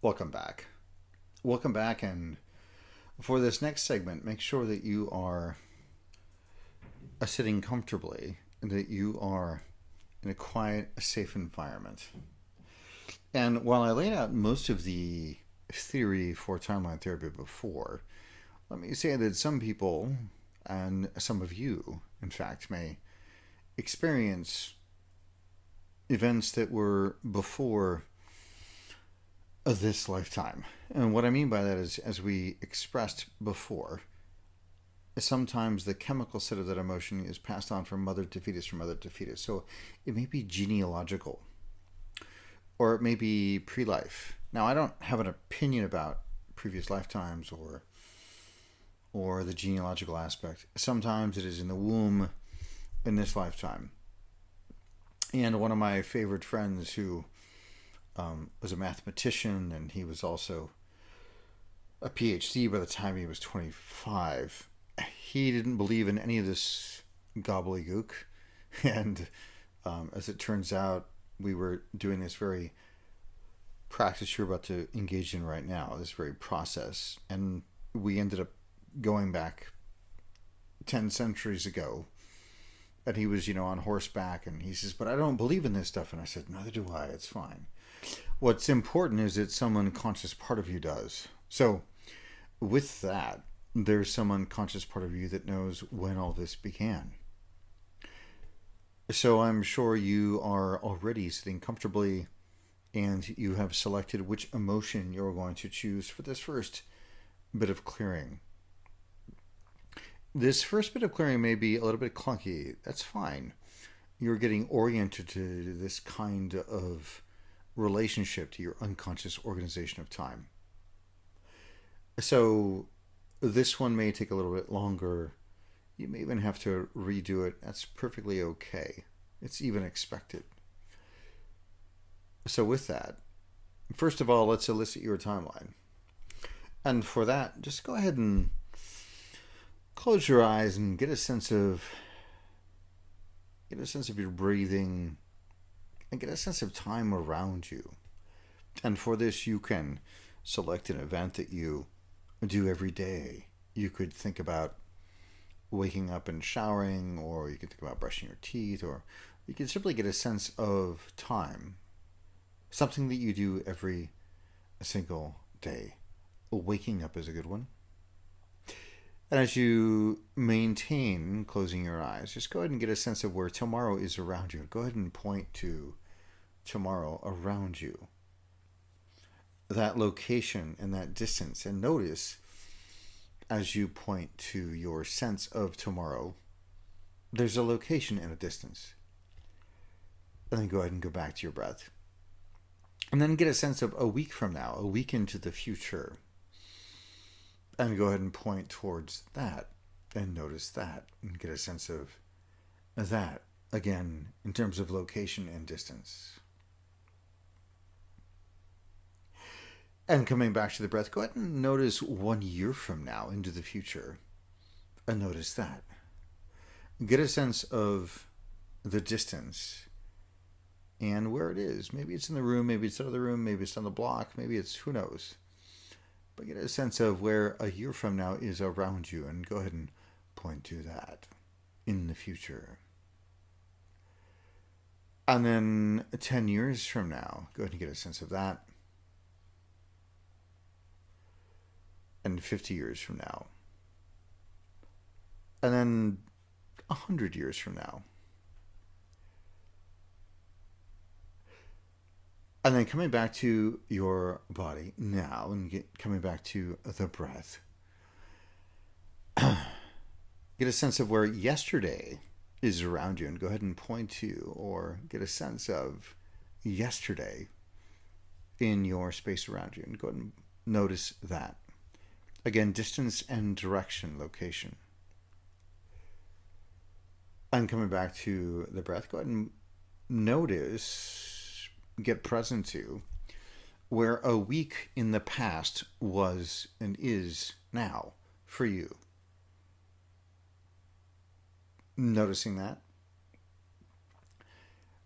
Welcome back. Welcome back, and for this next segment, make sure that you are sitting comfortably, and that you are in a quiet, safe environment. And while I laid out most of the theory for timeline therapy before, let me say that some people, and some of you, in fact, may experience events that were before this lifetime. And what I mean by that is, as we expressed before, sometimes the chemical set of that emotion is passed on from mother to fetus, from mother to fetus. So it may be genealogical, or it may be pre life. Now, I don't have an opinion about previous lifetimes or the genealogical aspect. Sometimes it is in the womb in this lifetime. And one of my favorite friends who was a mathematician, and he was also a PhD by the time he was 25. He didn't believe in any of this gobbledygook. And as it turns out, we were doing this very practice you're about to engage in right now, this very process. And we ended up going back 10 centuries ago. And he was, on horseback, and he says, "But I don't believe in this stuff." And I said, "Neither do I. It's fine. What's important is that some unconscious part of you does." So, with that, there's some unconscious part of you that knows when all this began. So, I'm sure you are already sitting comfortably, and you have selected which emotion you're going to choose for this first bit of clearing. This first bit of clearing may be a little bit clunky. That's fine. You're getting oriented to this kind of relationship to your unconscious organization of time. So this one may take a little bit longer. You may even have to redo it. That's perfectly okay. It's even expected. So with that, first of all, let's elicit your timeline. And for that, just go ahead and close your eyes and get a sense of your breathing, and get a sense of time around you. And for this, you can select an event that you do every day. You could think about waking up and showering, or you could think about brushing your teeth, or you can simply get a sense of time. Something that you do every single day. Waking up is a good one. And as you maintain closing your eyes, just go ahead and get a sense of where tomorrow is around you. Go ahead and point to tomorrow around you, that location and that distance. And notice as you point to your sense of tomorrow, there's a location and a distance. And then go ahead and go back to your breath. And then get a sense of a week from now, a week into the future. And go ahead and point towards that and notice that and get a sense of that, again, in terms of location and distance. And coming back to the breath, go ahead and notice 1 year from now into the future and notice that. Get a sense of the distance and where it is. Maybe it's in the room, maybe it's out of the room, maybe it's on the block, maybe it's who knows. But get a sense of where a year from now is around you and go ahead and point to that in the future. And then 10 years from now, go ahead and get a sense of that. And 50 years from now. And then 100 years from now. And then coming back to your body now and coming back to the breath. Get a sense of where yesterday is around you and go ahead and point to or get a sense of yesterday in your space around you and go ahead and notice that. Again, distance and direction, location. And coming back to the breath, go ahead and notice, get present to where a week in the past was and is now for you. Noticing that.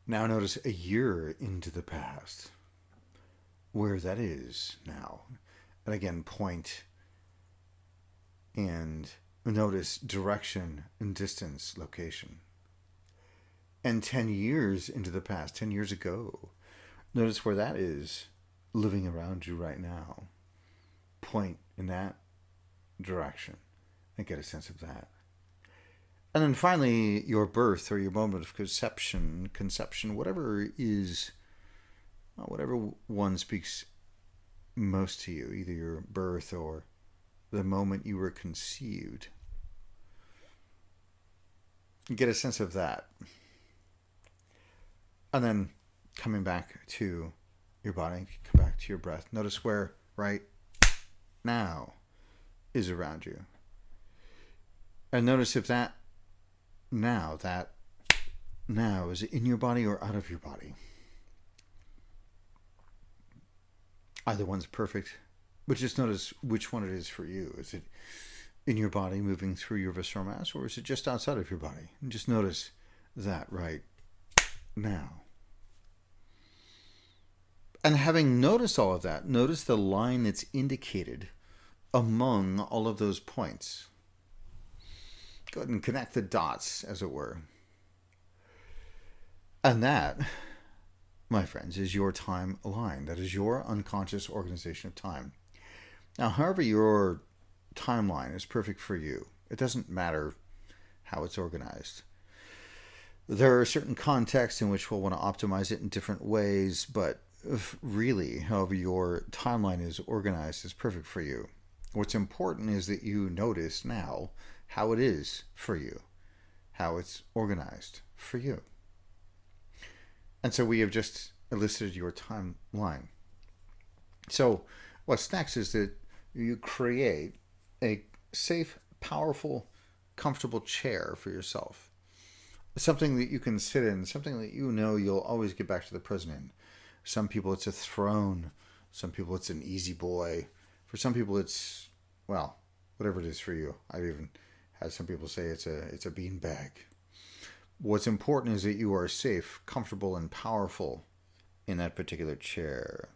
Now notice a year into the past. where that is now. And again, point and notice direction and distance, location. And 10 years into the past, 10 years ago, notice where that is living around you right now. Point in that direction and get a sense of that. And then finally, your birth or your moment of conception, whatever is, whatever one speaks most to you, either your birth or the moment you were conceived. Get a sense of that. And then coming back to your body, come back to your breath. Notice where right now is around you. And notice if that now is in your body or out of your body. Either one's perfect, but just notice which one it is for you. Is it in your body moving through your visceral mass, or is it just outside of your body? And just notice that right now. And having noticed all of that, notice the line that's indicated among all of those points. Go ahead and connect the dots, as it were. And that, my friends, is your time line. That is your unconscious organization of time. Now, however your timeline is perfect for you, it doesn't matter how it's organized. There are certain contexts in which we'll want to optimize it in different ways, but really, however your timeline is organized is perfect for you. What's important is that you notice now how it is for you, how it's organized for you. And so we have just elicited your timeline. So what's next is that you create a safe, powerful, comfortable chair for yourself. Something that you can sit in, something that you know you'll always get back to the present in. Some people it's a throne. Some people it's an easy boy. For some people it's, well, whatever it is for you. I've even had some people say it's a bean bag. What's important is that you are safe, comfortable, and powerful in that particular chair.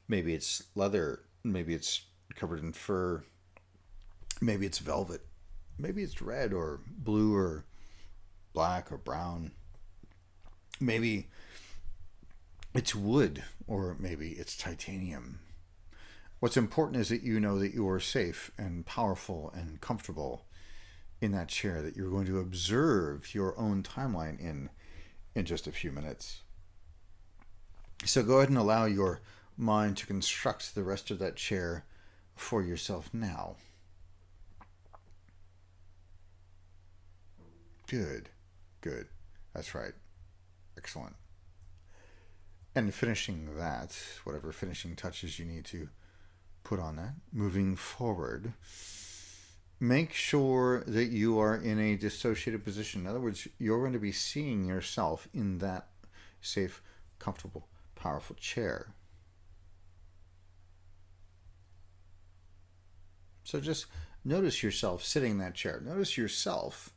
Maybe it's leather. Maybe it's covered in fur. Maybe it's velvet. Maybe it's red or blue or black or brown. Maybe it's wood, or maybe it's titanium. What's important is that you know that you are safe and powerful and comfortable in that chair, that you're going to observe your own timeline in just a few minutes. So go ahead and allow your mind to construct the rest of that chair for yourself now. Good. That's right. Excellent. And finishing that, whatever finishing touches you need to put on that, moving forward, make sure that you are in a dissociated position. In other words, you're going to be seeing yourself in that safe, comfortable, powerful chair. So just notice yourself sitting in that chair. Notice yourself.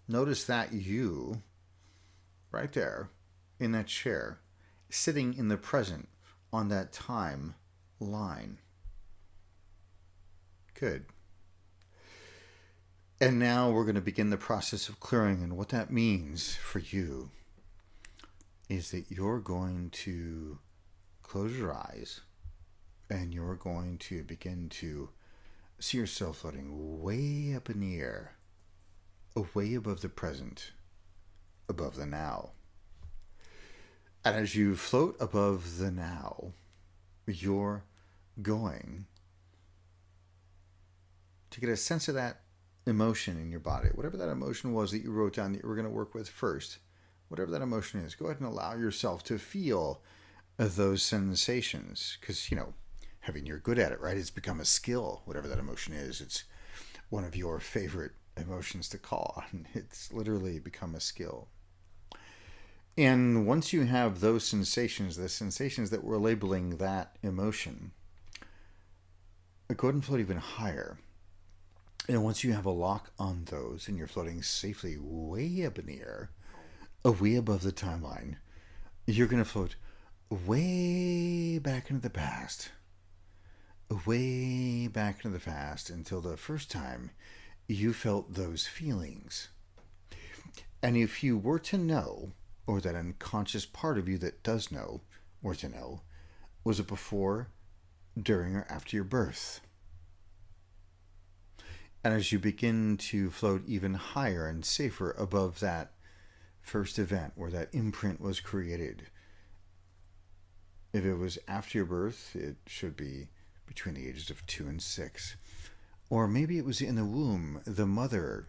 Notice that you, right there, in that chair, sitting in the present on that time line. Good. And now we're going to begin the process of clearing. And what that means for you is that you're going to close your eyes and you're going to begin to see yourself floating way up in the air, way above the present, above the now. And as you float above the now, you're going to get a sense of that emotion in your body. Whatever that emotion was that you wrote down that you were going to work with first, whatever that emotion is, go ahead and allow yourself to feel those sensations. Because, I mean, you're good at it, right? It's become a skill, whatever that emotion is. It's one of your favorite emotions to call on. It's literally become a skill. And once you have those sensations, the sensations that we're labeling that emotion, go ahead and float even higher. And once you have a lock on those and you're floating safely way up in the air, way above the timeline, you're going to float way back into the past. Way back into the past until the first time you felt those feelings. And if you were to know, or that unconscious part of you that does know, or to know, was it before, during, or after your birth? And as you begin to float even higher and safer above that first event where that imprint was created, if it was after your birth, it should be between the ages of 2 and 6. Or maybe it was in the womb, the mother,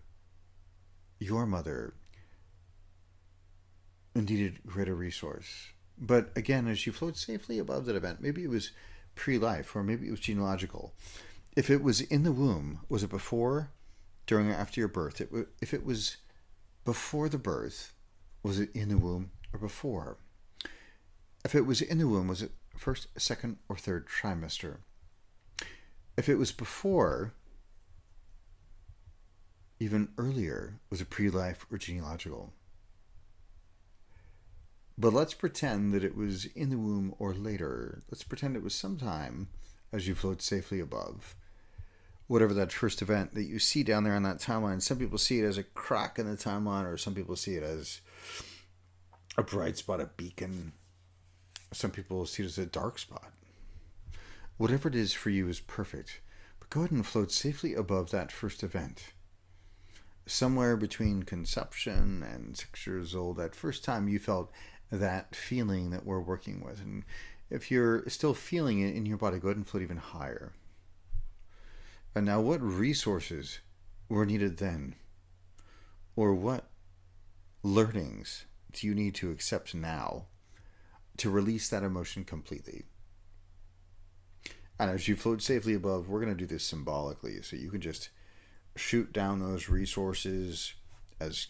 your mother, needed greater resource. But again, as you float safely above that event, maybe it was pre-life, or maybe it was genealogical. If it was in the womb, was it before, during, or after your birth? If it was before the birth, was it in the womb or before? If it was in the womb, was it first, second, or third trimester? If it was before, even earlier, was it pre-life or genealogical? But let's pretend that it was in the womb or later. Let's pretend it was sometime as you float safely above whatever that first event that you see down there on that timeline. Some people see it as a crack in the timeline, or some people see it as a bright spot, a beacon. Some people see it as a dark spot. Whatever it is for you is perfect. But go ahead and float safely above that first event. Somewhere between conception and 6 years old, that first time you felt that feeling that we're working with. And if you're still feeling it in your body, go ahead and float even higher. And now, what resources were needed then? Or what learnings do you need to accept now to release that emotion completely? And as you float safely above, we're going to do this symbolically. So you can just shoot down those resources as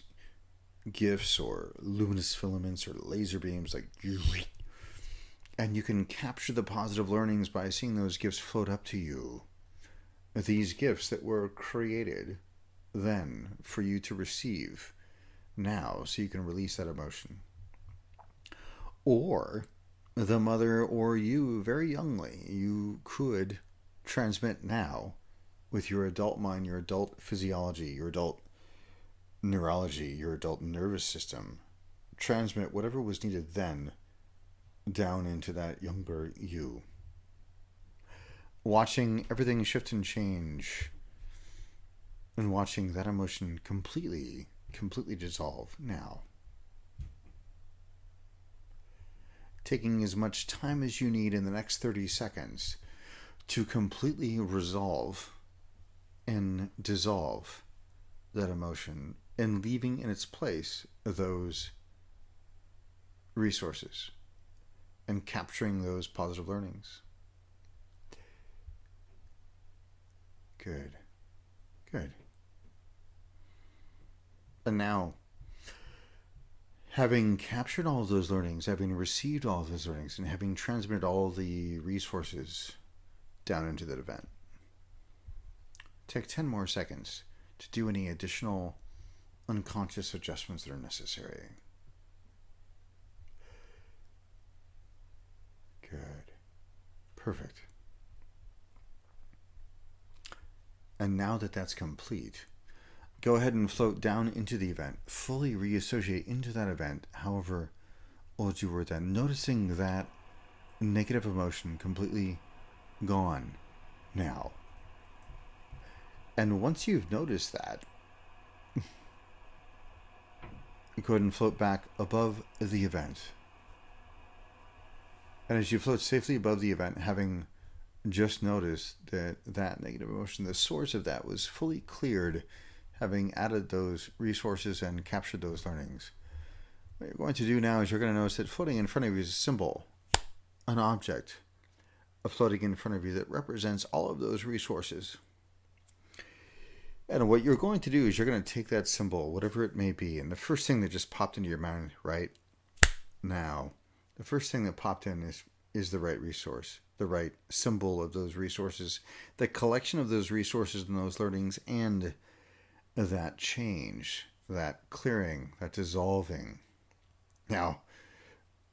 gifts or luminous filaments or laser beams, and you can capture the positive learnings by seeing those gifts float up to you. These gifts that were created then for you to receive now, so you can release that emotion. Or the mother or you, very youngly, you could transmit now with your adult mind, your adult physiology, your adult neurology, your adult nervous system, transmit whatever was needed then down into that younger you. Watching everything shift and change, and watching that emotion completely dissolve now. Taking as much time as you need in the next 30 seconds to completely resolve and dissolve that emotion, and leaving in its place those resources and capturing those positive learnings. Good. And now, having captured all of those learnings, having received all of those learnings, and having transmitted all the resources down into that event, take 10 more seconds to do any additional unconscious adjustments that are necessary. Good. Perfect. And now that that's complete, go ahead and float down into the event, fully reassociate into that event, however old you were then, noticing that negative emotion completely gone now. And once you've noticed that, go ahead and float back above the event. And as you float safely above the event, having just noticed that that negative emotion, the source of that, was fully cleared, having added those resources and captured those learnings, what you're going to do now is you're going to notice that floating in front of you is a symbol, an object floating in front of you that represents all of those resources. And what you're going to do is you're going to take that symbol, whatever it may be, and the first thing that just popped into your mind right now, the first thing that popped in is the right resource, the right symbol of those resources, the collection of those resources and those learnings, and that change, that clearing, that dissolving. Now,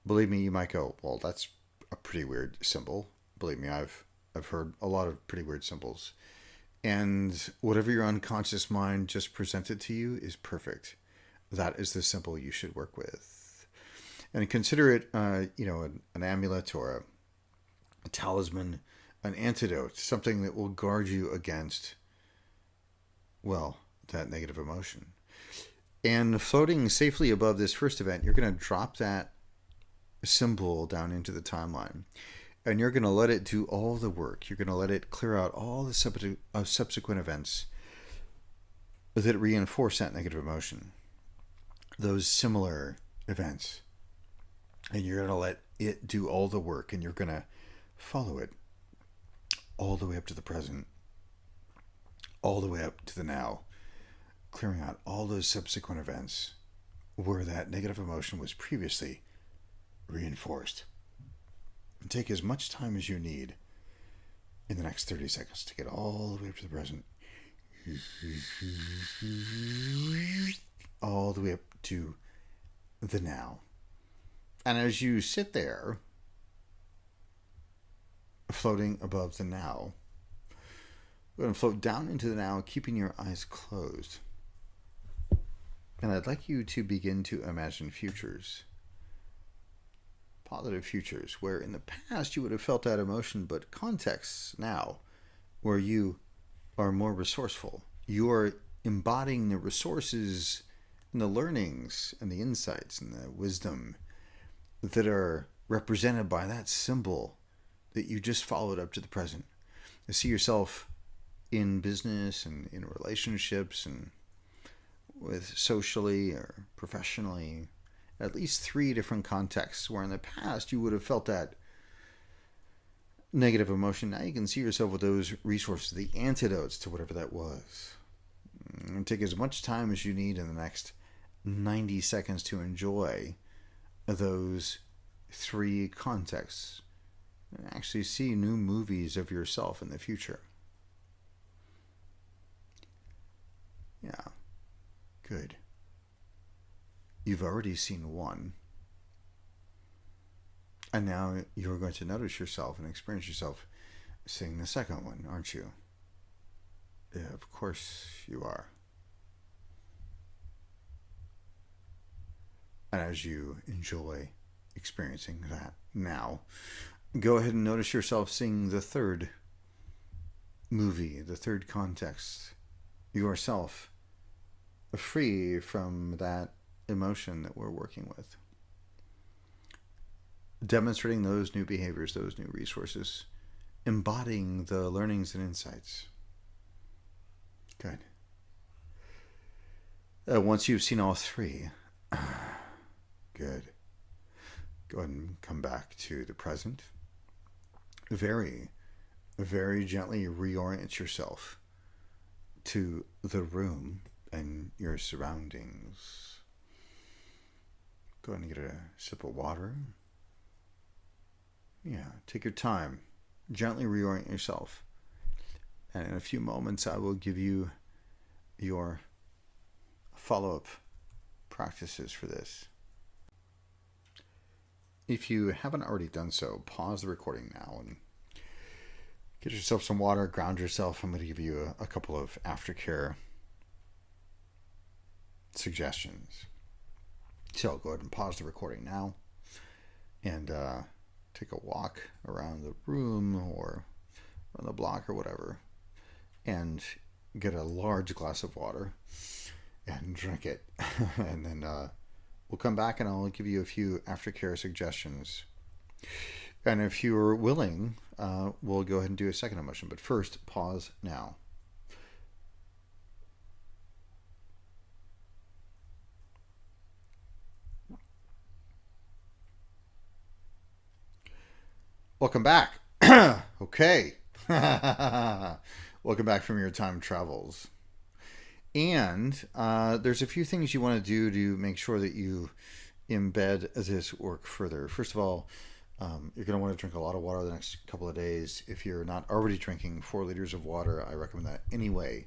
Believe me, you might go, well, that's a pretty weird symbol. Believe me, I've heard a lot of pretty weird symbols. And whatever your unconscious mind just presented to you is perfect. That is the symbol you should work with. And consider it, an amulet or a talisman, an antidote, something that will guard you against, well, that negative emotion. And floating safely above this first event, you're going to drop that symbol down into the timeline. And you're going to let it do all the work. You're going to let it clear out all the subsequent events that reinforce that negative emotion, those similar events. And you're going to let it do all the work, and you're going to follow it all the way up to the present, all the way up to the now, clearing out all those subsequent events where that negative emotion was previously reinforced. And take as much time as you need in the next 30 seconds to get all the way up to the present. All the way up to the now. And as you sit there, floating above the now, we're going to float down into the now, keeping your eyes closed. And I'd like you to begin to imagine futures. Positive futures, where in the past you would have felt that emotion, but contexts now where you are more resourceful. You are embodying the resources and the learnings and the insights and the wisdom that are represented by that symbol that you just followed up to the present. You see yourself in business and in relationships and with socially or professionally, at least 3 different contexts where in the past you would have felt that negative emotion. Now you can see yourself with those resources, the antidotes to whatever that was. And take as much time as you need in the next 90 seconds to enjoy those 3 contexts and actually see new movies of yourself in the future. Yeah, good. You've already seen one. And now you're going to notice yourself and experience yourself seeing the second one, aren't you? Yeah, of course you are. And as you enjoy experiencing that now, go ahead and notice yourself seeing the third movie, the third context, yourself free from that emotion that we're working with. Demonstrating those new behaviors, those new resources, embodying the learnings and insights. Good. Once you've seen all 3, good. Go ahead and come back to the present. Very, very gently reorient yourself to the room and your surroundings. Go ahead and get a sip of water. Yeah, take your time. Gently reorient yourself. And in a few moments, I will give you your follow-up practices for this. If you haven't already done so, pause the recording now and get yourself some water, ground yourself. I'm going to give you a couple of aftercare suggestions. So go ahead and pause the recording now and take a walk around the room or around the block or whatever and get a large glass of water and drink it. And then we'll come back and I'll give you a few aftercare suggestions. And if you're willing, we'll go ahead and do a second emotion. But first, pause now. Welcome back. Okay. Welcome back from your time travels. And there's a few things you want to do to make sure that you embed this work further. First of all, you're going to want to drink a lot of water the next couple of days. If you're not already drinking 4 liters of water, I recommend that anyway.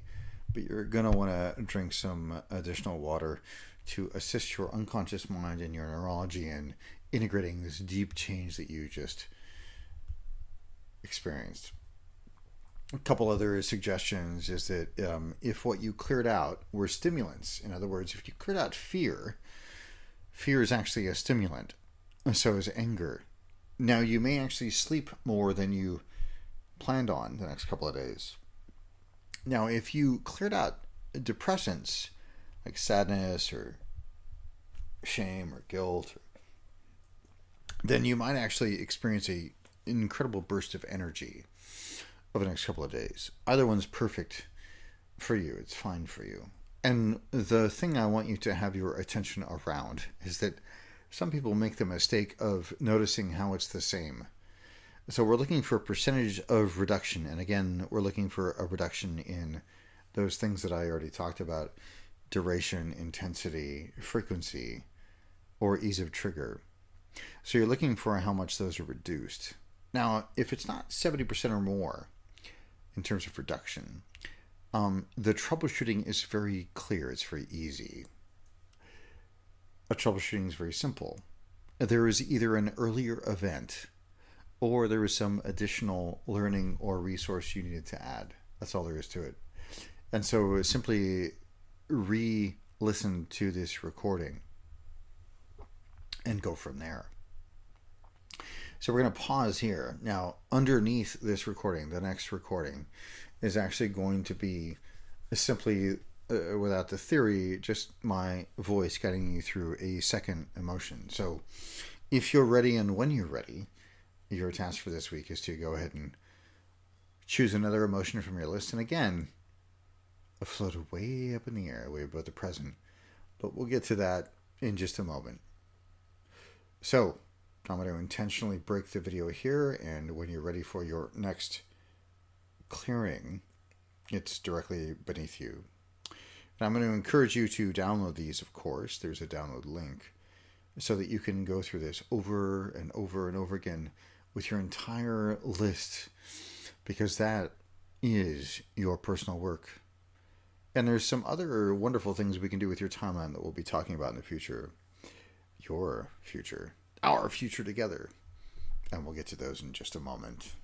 But you're going to want to drink some additional water to assist your unconscious mind and your neurology in integrating this deep change that you just experienced. A couple other suggestions is that if what you cleared out were stimulants, in other words, if you cleared out fear, fear is actually a stimulant, and so is anger. Now, you may actually sleep more than you planned on the next couple of days. Now, if you cleared out depressants like sadness or shame or guilt, then you might actually experience an incredible burst of energy over the next couple of days. Either one's perfect for you. It's fine for you. And the thing I want you to have your attention around is that some people make the mistake of noticing how it's the same. So we're looking for a percentage of reduction. And again, we're looking for a reduction in those things that I already talked about: duration, intensity, frequency, or ease of trigger. So you're looking for how much those are reduced. Now, if it's not 70% or more in terms of reduction, the troubleshooting is very clear. It's very easy. A troubleshooting is very simple. There is either an earlier event or there is some additional learning or resource you needed to add. That's all there is to it. And so simply re-listen to this recording and go from there. So we're going to pause here. Now, underneath this recording, the next recording is actually going to be simply, without the theory, just my voice guiding you through a second emotion. So if you're ready and when you're ready, your task for this week is to go ahead and choose another emotion from your list. And again, float way up in the air, way above the present. But we'll get to that in just a moment. So I'm going to intentionally break the video here, and when you're ready for your next clearing, it's directly beneath you. And I'm going to encourage you to download these, of course. There's a download link so that you can go through this over and over and over again with your entire list, because that is your personal work. And there's some other wonderful things we can do with your timeline that we'll be talking about in the future. Your future, our future together. And we'll get to those in just a moment.